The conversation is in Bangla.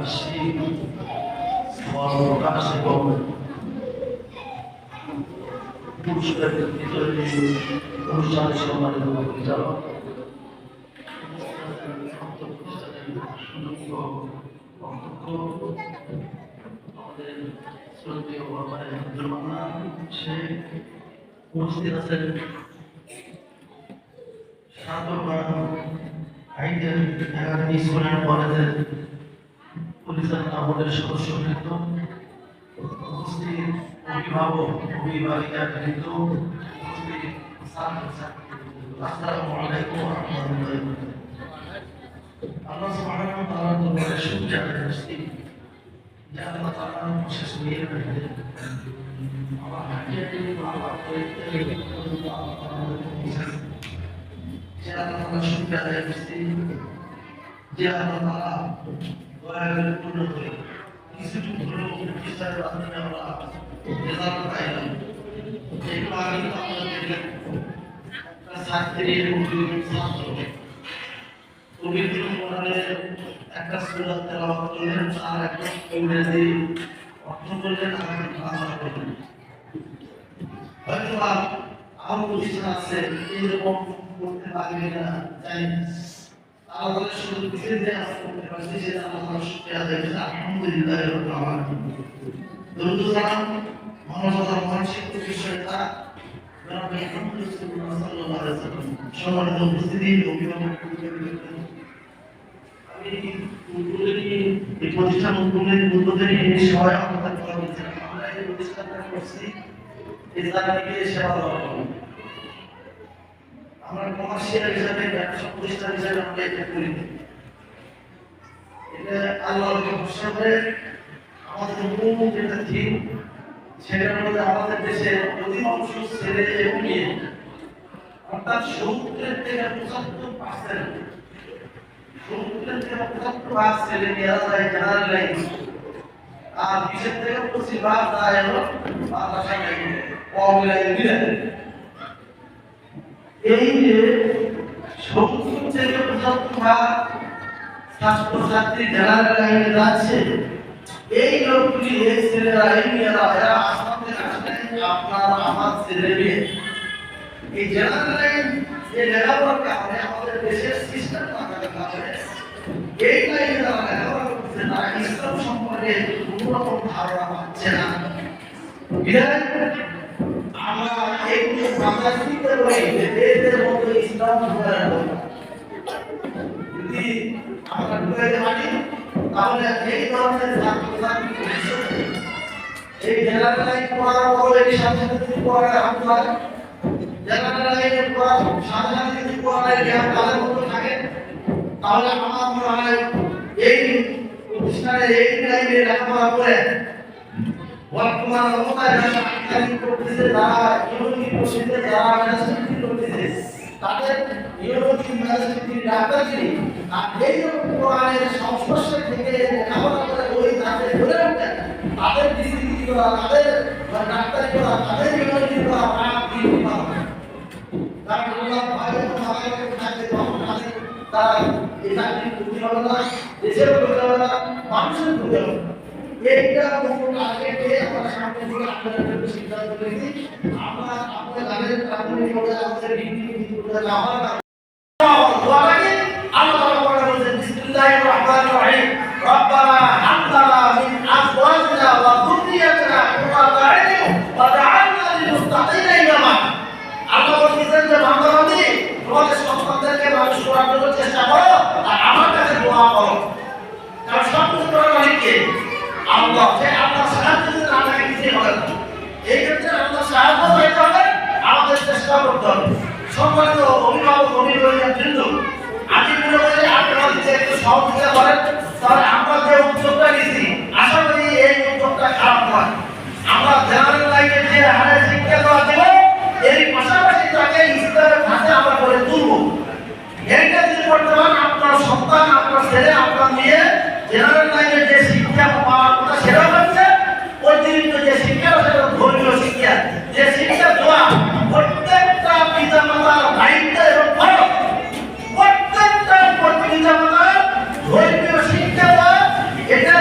বার্ষিক প্রকাশ এবং পুরস্কার বিতরণী অনুষ্ঠানের সম্মানিত পরিচালক আমাদের শ্রদ্ধেয় সে উপস্থিত আছেন স্কুলের কলেজের পরিচালনা আমাদের সদস্যবৃন্দ, উপস্থিত অভিভাবক অভিভাবিকা বৃন্দ, উপস্থিত আসসালামু আলাইকুম ওয়া রাহমাতুল্লাহি ওয়া বারাকাতুহু। আল্লাহ সুবহানাহু ওয়া তাআলার দরবারে শুকরিয়া আদায় করছি যে আল্লাহ তাআলা বিশেষ নিয়ে রাখলেন আমার হাজিয়া আল্লাহ যে আল্লাহ তাআলা শুকরিয়া আদায় করছি যে আল্লাহ তাআলা দয়া করে পূর্ণ করে কিছুটুকু হলেও বিচারের মাধ্যমে আমরা রেজাল্ট পাইলাম। এগুলো আগে আপনাদের একটা ছাত্রী এবং দুজন ছাত্র পবিত্র কোরআনের একটা সূরা তেলাওয়াত করলেন আর একটা ইংরেজি অর্থ করলেন আর বাংলা করলেন। হয়তো আরো প্রতিষ্ঠান আছে এইরকম করতে পারবে না, জানি না। আমাদের শুধু কিছু যে আমরা করতে পারছি সেটা আমরা শুকরিয়া আদায় করছি। আলহামদুলিল্লাহ রাব্বিল আলামিন। দরুদ সালাম মানবতার মানসিক বিষয়টা জনাব মুহাম্মদ রাসূলুল্লাহ সাল্লাল্লাহু আলাইহি ওয়াসাল্লাম। সম্মানিত উপস্থিতি, অভিভাবক, আমি এই প্রতিষ্ঠান উদ্বোধনী সহায়তা করা হয়েছে। আমরা এই প্রতিষ্ঠানটা করছি ইসলামীকে সেবা দেওয়ার জন্য। আমরা কমার্শিয়াল হিসাবে ব্যবসা প্রতিষ্ঠান হিসাবে আমরা এটা করি। এটা আল্লাহকে ভরসা করে আমাদের মূল যেটা থিম সেটার মধ্যে আমাদের দেশের অধিকাংশ ছেলে এবং মেয়ে অর্থাৎ 70 থেকে 75% 70 থেকে 75% ছেলে মেয়েরা যায় জেনারেল লাইন আর 20 থেকে 25% যায় হলো মাদ্রাসা লাইন কম লাইন মিলে। এই যে 70 থেকে 75% ছাত্রছাত্রী জেনারেল লাইনে যাচ্ছে, এই লোকগুলি এই ছেলেরা এই মেয়েরা এরা আসতে আসতে আপনার আমার ছেলে মেয়ে এই জেনারেল লাইন যে লেখাপড়ার কারণে আমাদের দেশের সিস্টেম থাকার কারণে এই লাইনে যারা লেখাপড়া করছে তারা ইসলাম সম্পর্কে কোনো রকম ধারণা পাচ্ছে না। আমরা এইগুলো মাথায় চিন্তা করি যে এদের মধ্যে ইসলাম ঢোকার দরকার। যদি আমরা ঢুকাইতে পারি তাহলে এই ধরনের ছাত্রছাত্রী এই জেনারেল লাইন পড়ার পরে এই সাথে সাথে পড়ার আপনার জেনারেল লাইনে পড়ার সাথে সাথে যদি পড়ার জ্ঞান তাদের মধ্যে থাকে তাহলে আমার মনে হয় এই প্রতিষ্ঠানে এই লাইনে লেখাপড়া করে বর্তমান অবস্থায় যারা আকাদেমিক করতেছে, যারা ইউনিভার্সিটি করতেছে, যারা ম্যানেজমেন্ট করতেছে, তাদের ইউনিভার্সিটি ম্যানেজমেন্ট ডাক্তারগিরি আর এই কোরআনের সংস্পর্শে থেকে লেখাপড়া করে ওই যাতে ধরে ওঠে তাদের ডিগ্রি করা, তাদের ডাক্তারি করা, তাদের ইউনিভার্সিটি করা আর কি পাবে। তারা বললাম ভাই সবাই থাকবে তখন তারা এই চাকরি করতে হবে না, দেশের করতে হবে না, মানুষের করতে হবে না। এইটা মূল টার্গেটে আমরা সামনে দিকে আপনাদের সিদ্ধান্ত নিয়েছি। আমরা আপনাদের জানেন প্রাথমিক পর্যায়ে আমাদের ডিগ্রি করতে যাওয়ার দোয়া লাগে। আল্লাহ তাআলা বলেন বিসমিল্লাহির রহমানির রহিম রব্বানা হাব লানা মিন আজওয়াজিনা ওয়া যুররিয়াতিনা কুররাতা আ'ইউন ওয়াজআলনা লিল মুত্তাকিনা ইমামা। আল্লাহ বলেন যে বান্দাবান্দি তোমাদের সন্তানদেরকে মানুষ করার জন্য চেষ্টা করো আর আমার কাছে দোয়া করো। কারণ সব কিছু করার মালিক কে? আল্লাহ। যে আল্লাহ সাহায্য যদি না থাকে কিছুই হবে না। এই ক্ষেত্রে আল্লাহ সাহায্য পেতে হবে, আমাদের চেষ্টা করতে হবে। সম্মানিত অভিভাবক অভিভাবকবৃন্দ, আমি মনে করি আপনারা যদি একটু সহযোগিতা করেন তাহলে আমরা যে উদ্যোগটা নিয়েছি আশা করি এই উদ্যোগটা খারাপ নয়। আমরা জেনারেল লাইনে যে হারে শিক্ষা দেওয়া দেব এর পাশাপাশি তাকে ইসলামের ভাষা আমরা করে তুলব। এইটা যদি করতে পারেন আপনার সন্তান, আপনার ছেলে, আপনার মেয়ে জেনারেল লাইনে যে শিক্ষা পাওয়ার কথা সেটা হচ্ছে অতিরিক্ত যে শিক্ষা সেটা ধর্মীয় শিক্ষা, যে শিক্ষা দেওয়া প্রত্যেকটা পিতা মাতার দায়িত্ব এবং ফরজ। প্রত্যেকটা পিতা মাতার ধর্মীয় শিক্ষা দেওয়া এটা